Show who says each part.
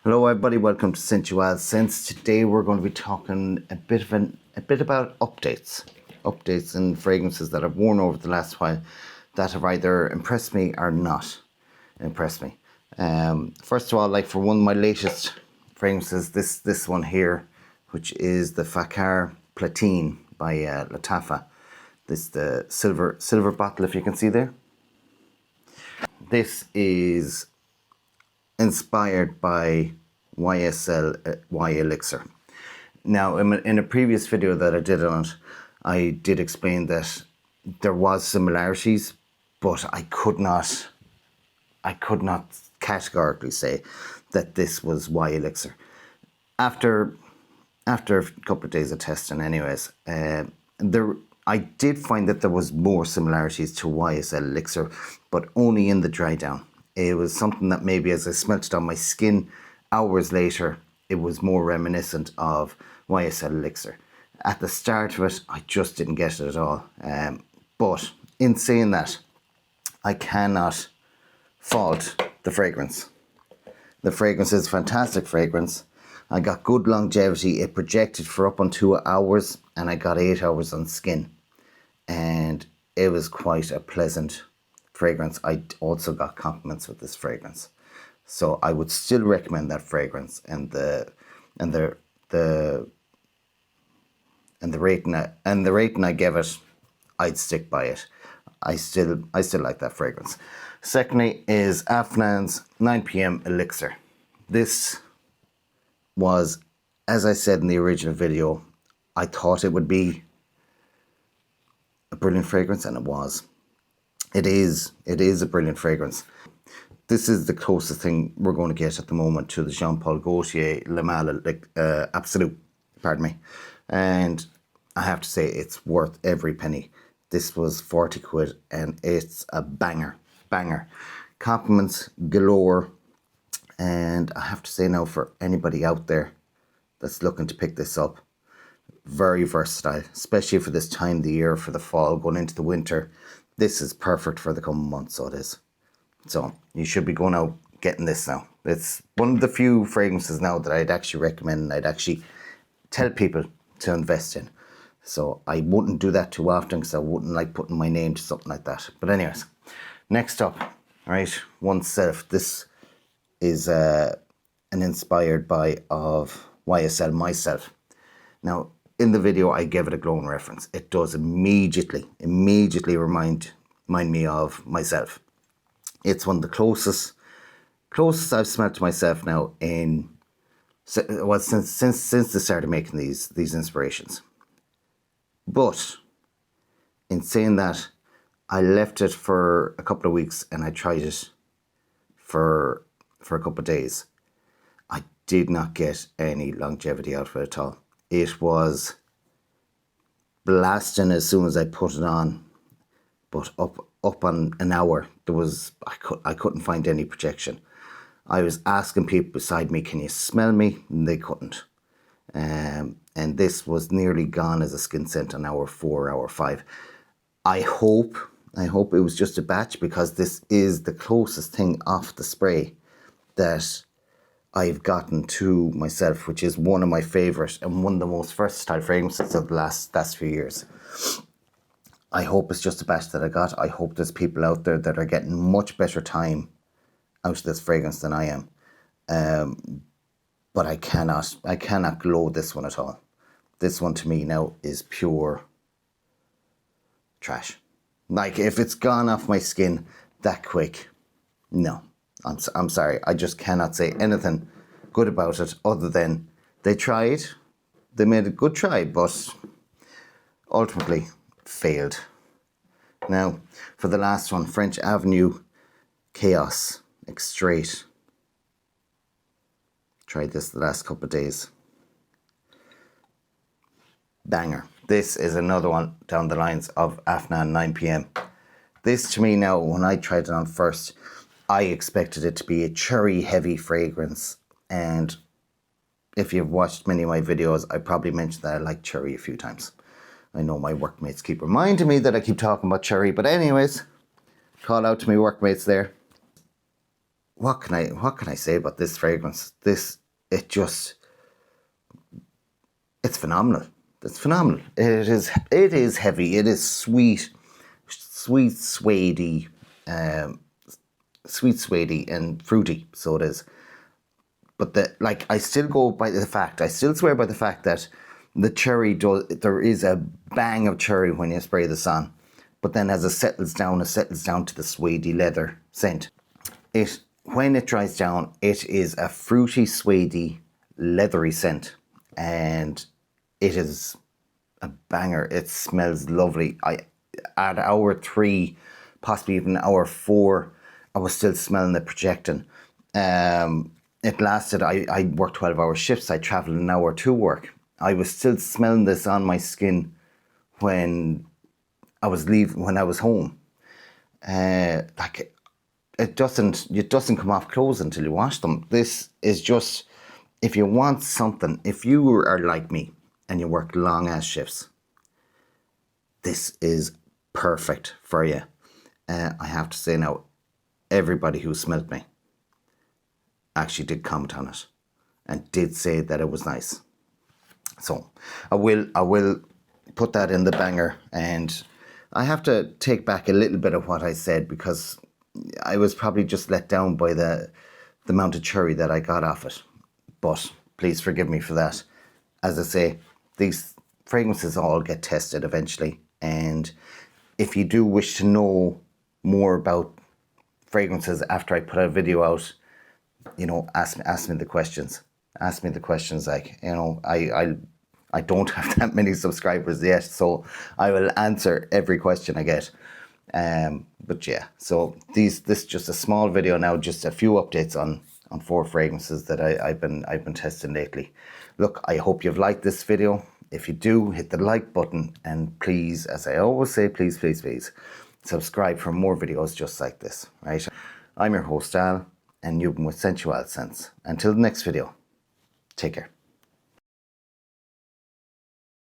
Speaker 1: Hello everybody, welcome to Sensual Sense. Today we're going to be talking a bit about updates and fragrances that I've worn over the last while that have either impressed me or not impressed me. First of all, like for one of my latest fragrances, this one here, which is the Fakhar Platin by Lattafa. This the silver bottle, if you can see there. This is inspired by YSL elixir. Now, in a previous video that I did on it, I did explain that there was similarities, but I could not categorically say that this was Y elixir. After a couple of days of testing, anyways, I did find that there was more similarities to YSL elixir, but only in the dry down. It was something that maybe as I smelt it on my skin hours later, it was more reminiscent of YSL elixir. At the start of it, I just didn't get it at all. But in saying that, I cannot fault the fragrance. The fragrance is a fantastic fragrance. I got good longevity. It projected for up on 2 hours and I got 8 hours on skin. And it was quite a pleasant fragrance. I also got compliments with this fragrance, so I would still recommend that fragrance. And the rating I give it, I'd stick by it. I still like that fragrance. Secondly is Afnan's 9 p.m. elixir. This was, as I said in the original video, I thought it would be a brilliant fragrance, and it was. It is a brilliant fragrance. This is the closest thing we're going to get at the moment to the Jean Paul Gaultier Le Male Absolute, pardon me. And I have to say it's worth every penny. This was 40 quid and it's a banger. Compliments galore. And I have to say now, for anybody out there that's looking to pick this up, very versatile, especially for this time of the year, for the fall, going into the winter. This is perfect for the coming months, so it is. So you should be going out getting this now. It's one of the few fragrances now that I'd actually recommend and I'd actually tell people to invest in. So I wouldn't do that too often because I wouldn't like putting my name to something like that. But anyways, next up, right, Oneself. This is an inspired by of YSL Myself. Now, in the video, I gave it a glowing reference. It does immediately remind me of myself. It's one of the closest I've smelled to myself now since they started making these inspirations. But in saying that, I left it for a couple of weeks and I tried it for a couple of days. I did not get any longevity out of it at all. It was blasting as soon as I put it on, but up on an hour, I couldn't find any projection. I was asking people beside me, can you smell me? And they couldn't. And this was nearly gone as a skin scent on hour 4, hour 5. I hope it was just a batch, because this is the closest thing off the spray that I've gotten to myself, which is one of my favourite and one of the most versatile fragrances of the last few years. I hope it's just a batch that I got. I hope there's people out there that are getting much better time out of this fragrance than I am. But I cannot glow this one at all. This one to me now is pure trash. Like, if it's gone off my skin that quick, no. I'm sorry, I just cannot say anything good about it other than they tried. They made a good try, but ultimately failed. Now, for the last one, French Avenue Chaos Extrait. Tried this the last couple of days. Banger. This is another one down the lines of Afnan 9 p.m. This to me now, when I tried it on first, I expected it to be a cherry heavy fragrance, and if you've watched many of my videos, I probably mentioned that I like cherry a few times. I know my workmates keep reminding me that I keep talking about cherry, but anyways, call out to my workmates there. what can I say about this fragrance? It's phenomenal. It's phenomenal. It is heavy. It is sweet, suedey, sweet, suedey, and fruity. So it is. But I still swear by the fact that the cherry there is a bang of cherry when you spray this on. But then as it settles down to the suede leather scent. When it dries down, it is a fruity, suede, leathery scent. And it is a banger. It smells lovely. At hour 3, possibly even hour 4, I was still smelling it projecting. It lasted, I worked 12-hour shifts. I travelled an hour to work. I was still smelling this on my skin when I was home. It doesn't come off clothes until you wash them. This is just, if you want something, if you are like me and you work long ass shifts, this is perfect for you. I have to say now, everybody who smelt me actually did comment on it and did say that it was nice. So I will put that in the banger, and I have to take back a little bit of what I said because I was probably just let down by the amount of cherry that I got off it. But please forgive me for that. As I say, these fragrances all get tested eventually, and if you do wish to know more about fragrances after I put a video out, ask me the questions. Ask me the questions. I don't have that many subscribers yet, so I will answer every question I get. But yeah, so this is just a small video now, just a few updates on 4 fragrances that I've been testing lately. Look, I hope you've liked this video. If you do, hit the like button, and please, as I always say, please subscribe for more videos just like this, right? I'm your host Al, and you've been with Sensual Sense. Until the next video, take care.